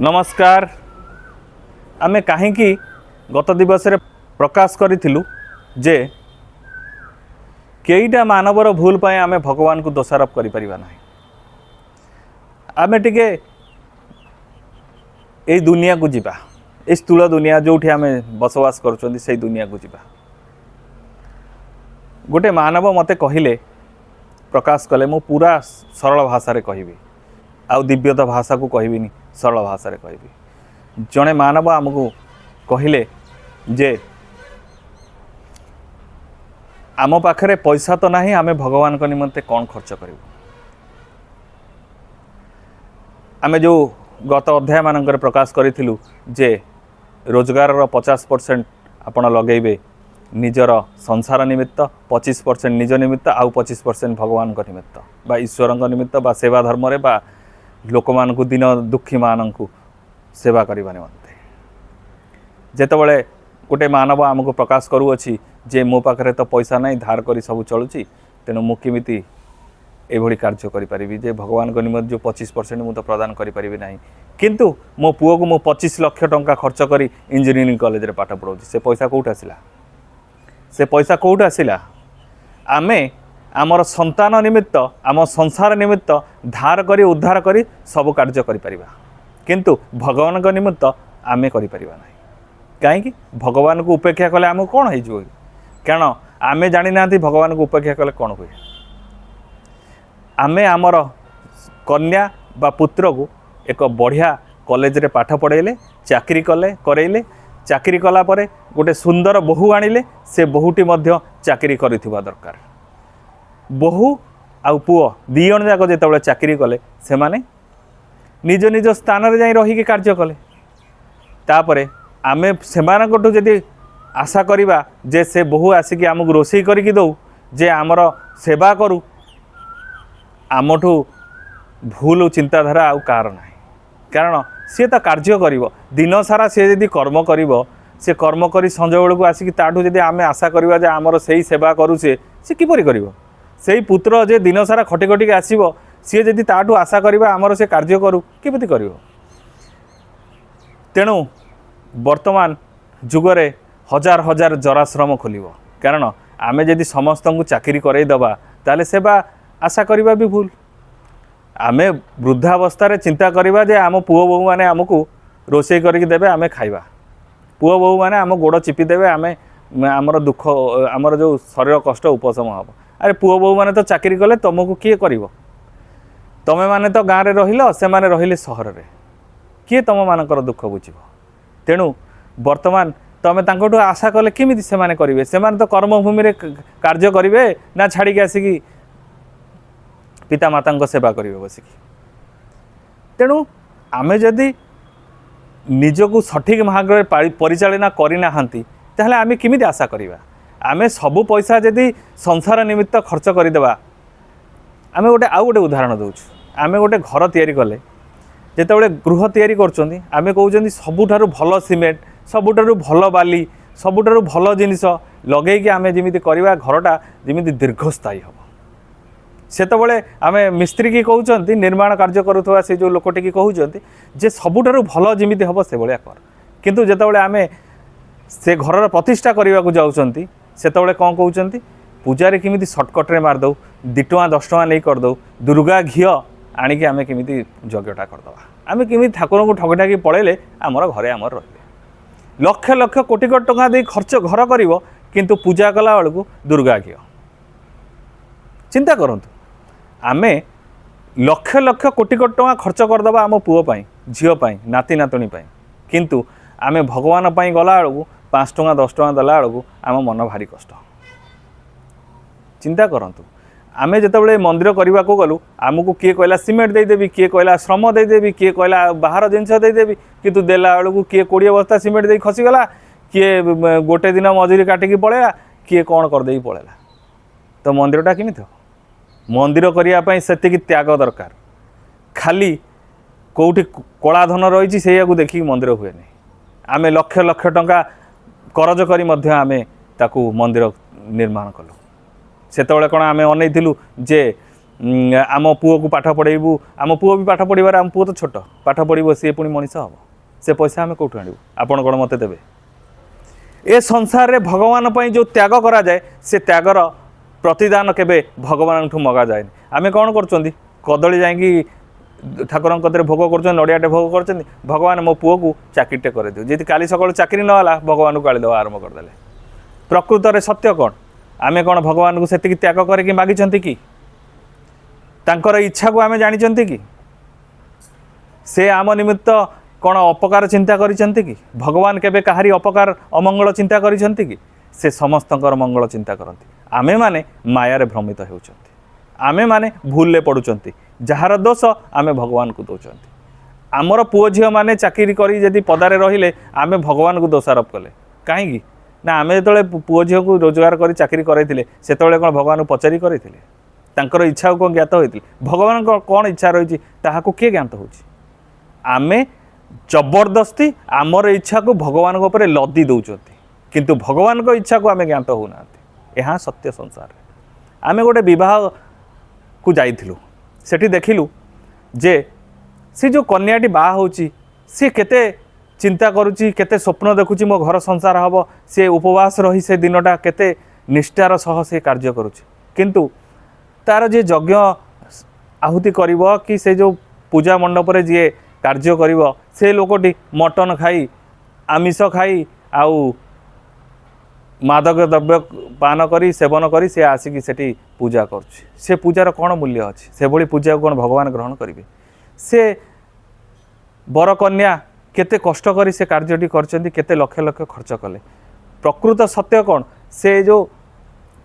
नमस्कार। आमे कहीं गत दिवस प्रकाश करूँ जे कईटा मानवर भूल पाए आमे भगवान को दोषारोप करें ना। आमे टिके यही दुनिया को जीवा, ए स्थूल दुनिया जो आम बसवास कर दुनिया को जीवा। गोटे मानव मते कहले प्रकाश कले मु पूरा सरल भाषा रे कहबी आउ दिव्यता भाषा को कहबिनी, सरल भाषा रे कहबी। जड़े मानव आमको कहले जे आम पाखरे पैसा तो नहीं, आमे भगवान को निमंते कौन खर्च करूँ। आमे जो गत अध्याय मानकर प्रकाश करूँ जे रोजगार 50% आपण लगेबे निजर संसार निमित्त, 25% निज निमित्त, आउ 25% भगवान को निमित्त बा ईश्वर निमित्त बा सेवा धर्म रे बा लोक मान को दिन दुखी मान को सेवा करने निमंते। जेतबले गोटे मानव आमको प्रकाश करूँगी जे मो पाखे तो पैसा नहीं, धार कर सब चलुची, तेणु मु किमिति एभली कार्य करि जे भगवान को निमित्त जो 25% मु तो प्रदान करि ना, किंतु मो पुओ को मु 25 लाख टंका खर्च करी इंजीनियरिंग कॉलेज रे पाठ पढ़ाऊँ। से पैसा कौट आसिला? से पैसा कौट आसिला? आमे आमर संतान निमित्त, आम संसार निमित्त धार करी उद्धार करी सब कार्य करिपरिबा, किंतु भगवान को निमित्त आमे करिपरिबा नाही। कहीं भगवान को उपेक्षा कले आमको कौन हो? कारण आमे जानी ना भगवान को उपेक्षा कले कौन हुए। आमे आमर कन्या बा पुत्र को एक बढ़िया कॉलेज रे पाठ पढ़ेले, चाकरी कले करैले, चाकरी कला परे गोटे सुंदर बहु आनिले, से बहुटी मध्य चाकरी करिथिबा दरकार। बहु आउ पुओ दी जण जाक जेतबेले चाकरी कले से माने निज निज स्थान रे जाई रही के कार्य कले। तापरे आमे सेमानकटू जदि आशा करिबा जे से बहु आसिकी आमको रोषेई करिकी दौ, जे आमर सेवा करू, आमठू भूल चिंताधारा आउ कार ना। कारण सी तो कार्य करिवो दिन सारा, सी यदि कर्म करिवो, से कर्म करी संज बेलू आसिकी ताठू जदि आमे आशा करिबा जे आमर सेही सेवा करूचे, से किपरि करिवो? सेही पुत्र जे दिन सारा खटी खटी के आसीबो, सी जदि ताठू आशा करिबा आमर से कार्य करू, किपरि करिवो? तेणु वर्तमान जुगरे हजार हजार जराश्रम खोलिबो। कारण आमे जदि समस्त को चाकरी करई दबा ताले सेवा आशा करिबा भी भूल। आमे वृद्धावस्था चिंता करिबा जे आम पुओ बहु माने आमको रोषेई करके देबे, आमे खाइबा। पुओ बहु माने आम गोड़ चिपी देबे, आमे आमर दुख आमर जो शरीर कष्ट उपशम हम। अरे पुओ बहु माने तो चाकरी कले, तुमको किए करिवो? तमे माने तो गाँव रे रहिलो, से माने रहिले सहर रे, किए तुम मानकर दुख बुझिबो? तेणु वर्तमान तमे तांकोटू आशा कले किमिति से माने करिवे? से माने तो कर्मभूमि रे कार्य करिवे ना छाड़ी के आसिकी पिता माता को सेवा करिवे बसिकी? तेणु आमे जदि निजको सठिक मार्ग परिचालना करना हांती ताहले आमे किमिति आशा करिवा? आमे सबु पैसा जदि संसार निमित्त खर्च करदेवा। आमे गोटे आउ गोटे उदाहरण दउछु। आमे गोटे घर तैयारी कले, जेतेबेले गृह तैयारी करछोंती, आमे कहउछोंती सबुठारु भल सिमेंट, सबुठारु भल बाली, सबुठारु भल जिनिस लगेइकि आमे जेमिति करिवा घरटा जेमिति दीर्घस्थायी हबो। सेतबेले आमे मिस्त्री की कहउछोंती, निर्माण कार्य करुथवा से जो लोकटी की कहउछोंती जे सबुठारु भल जेमिति हबो से भलिया कर। किंतु जेतेबेले आमे से घरर प्रतिष्ठा करने को जाउछंती, सेतबेले कौन कहउछंती, पूजारे किमिति शॉर्टकट रे मार दउ, 2 टଙ୍କା 10 टଙ୍କା नहीं कर दउ, दुर्गा घी आनिकी आमे किमिति यज्ञटा करदवा, आमे किमिति ठाकुर को ठगठाकी पळेले आमर घरे आमर रहिले। लक्ष लक्ष कोटी कोटी टଙ୍କା दे खर्च घर करिवो, किंतु पूजा कला बेलू दुर्गा घी। चिंता करंतु, आमे लक्ष लक्ष कोटी कोटी टଙ୍କା खर्च करदबा आम पुओ पाई, झियो पाई, नाती नातुणी पाई, किंतु आमे भगवान पाई गला बेलू 5 टଙ୍କା 10 टଙ୍କା देला बेलू आम मन भारी कष्ट। चिंता करंतु, आमे जेतेबेले मंदिर करने को गलु, आमको किए कहला सीमेंट देदेवी, किए कहला श्रम देदेवी, किए कहला बाहर जिनस देदेवी, किंतु देला बेलू किए 20 बस्ता सीमेंट दे खसीगला, किए गोटे दिन मजूरी काटिकी पड़ेगा, किए कौन करदे पड़ेगा। तो मंदिरटा केमिति हो? मंदिर करने से त्याग दरकार। खाली कौटी कला धन रही से देखिए मंदिर हुए नहीं। आमे लक्ष लक्ष टंका करज करी मध्य आमे ताकू मंदिर निर्माण कलु। सेतबेले कौन आमे अनैथिलु जे आम पुओ को पाठ पढ़ेबू आम पुओ भी पाठ पढ़ार आम पुओ तो छोट पाठ पढ़ो सी पुणी मनीष हम से पैसा आम कौटू आणु आपण कौन मत देवे ए संसार रे भगवान पर जो त्याग करा जाए से त्यागर प्रतिदान केबे भगवान ठू मगा जाए आम कौन कर कदली जाकि ठाकुर कदे भोग कर नड़ियाटे भोग कर भगवान मो पुओ को चाकरीटे कर दियो जी काली सकाल चाकरी नाला भगवान को गाड़ी देवा आरंभ करदे प्रकृत में सत्य कौन आम कौन भगवान को सेतिकी त्याग करके मागिचंती कि तांकर इच्छा को आम जानी कि से आम निमित्त कौन अपकार चिंता करिसेंती कि भगवान केबे काहारी अपकार अमंगल चिंता करिसेंती कि से समस्तंकर मंगल चिंता करती आमे माने मायारे भ्रमित होउचंती आमे माने भूल पड़ुचंती जार दोष आमे भगवान को दौरान आमर पुओ झील मैंने चाकरी करी जदि पदारे रहिले आमे भगवान को दोषारोप कले कहीं ना आम जो पुओ झील को रोजगार कर चाकरी करते से कौन भगवान को पचारि करते तांकर इच्छा को ज्ञात होती भगवान कौन इच्छा रही ताहाको किए ज्ञात होची आमे जबरदस्ती आमर इच्छा को भगवान ऊपर लदी दौरान किंतु भगवान को इच्छा को आम ज्ञात होना यहाँ सत्य संसार आमे गोटे विवाह को जाइथिलु सेठी देखिलु जे सी जो कन्याटी बाहा होची सी केते चिंता करुची केते स्वप्न देखुची मो घर संसार हब सी उपवास रही से दिनटा केते निष्ठार सह से कार्य करुची किंतु तार जे यज्ञ आहुति करिवो कि से जो पूजा मंडप रे जे कार्य करिवो से लोकटी मटन खाई आमिष खाई आउ मादक द्रव्य पान करी सेवन करी से आसिकी सेठी पूजा करुछि से पूजार कौन मूल्य अच्छी से भली पूजा को कौन भगवान ग्रहण करेंगे से बर कन्या केते कष्ट करी से कार्यटी करछन्ती केते लक्ष लक्ष खर्च कले प्रकृत सत्य कौन से जो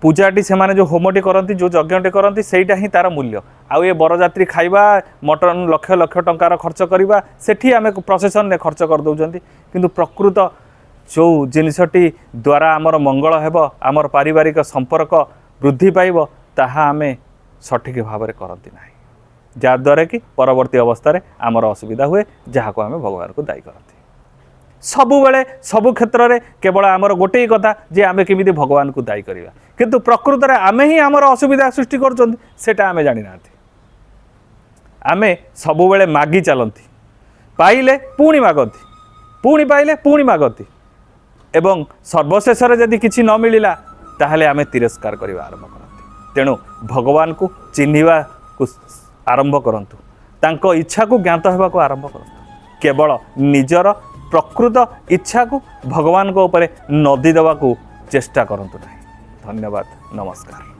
पूजाटी से माने जो होमटी करती जो यज्ञटी करती सेटा ही तार मूल्य आउ ये बरजात्री खाइबा मटन लक्ष लक्ष टंकार खर्च करवा सेठी आमे प्रोसेसन ने खर्च कर दउचन्ती किंतु प्रकृत जो जिनसटी द्वारा आमर मंगल हेब आमर पारिवारिक संपर्क वृद्धि पाइब ताहा आमे सठिक भाव में करती ना जहाद्वारा कि परवर्ती अवस्था आमर असुविधा हुए जहाँ को आमे भगवान को दायी करती सबु बेले सबु क्षेत्र में केवल आमर गोटे कथा जे आमे केमिति भगवान को दायी करवा किंतु प्रकृत में आमे ही आमर असुविधा सृष्टि करटा आमे जानी ना आमे सबु बेले मागी चलती पाइले पुणी मागती पुणी पाइले पुणी मागती एवं सर्वशेष जदि किसी न मिलला ताहले आमे तिरस्कार करवा आरंभ करते तेणु भगवान को चिन्हिबा को आरंभ करंतु तांको इच्छा को ज्ञात होगा को आरंभ करंतु केवल निजर प्रकृत इच्छा को भगवान को ऊपर नदी देवा को चेष्टा करंतु नहीं। धन्यवाद नमस्कार।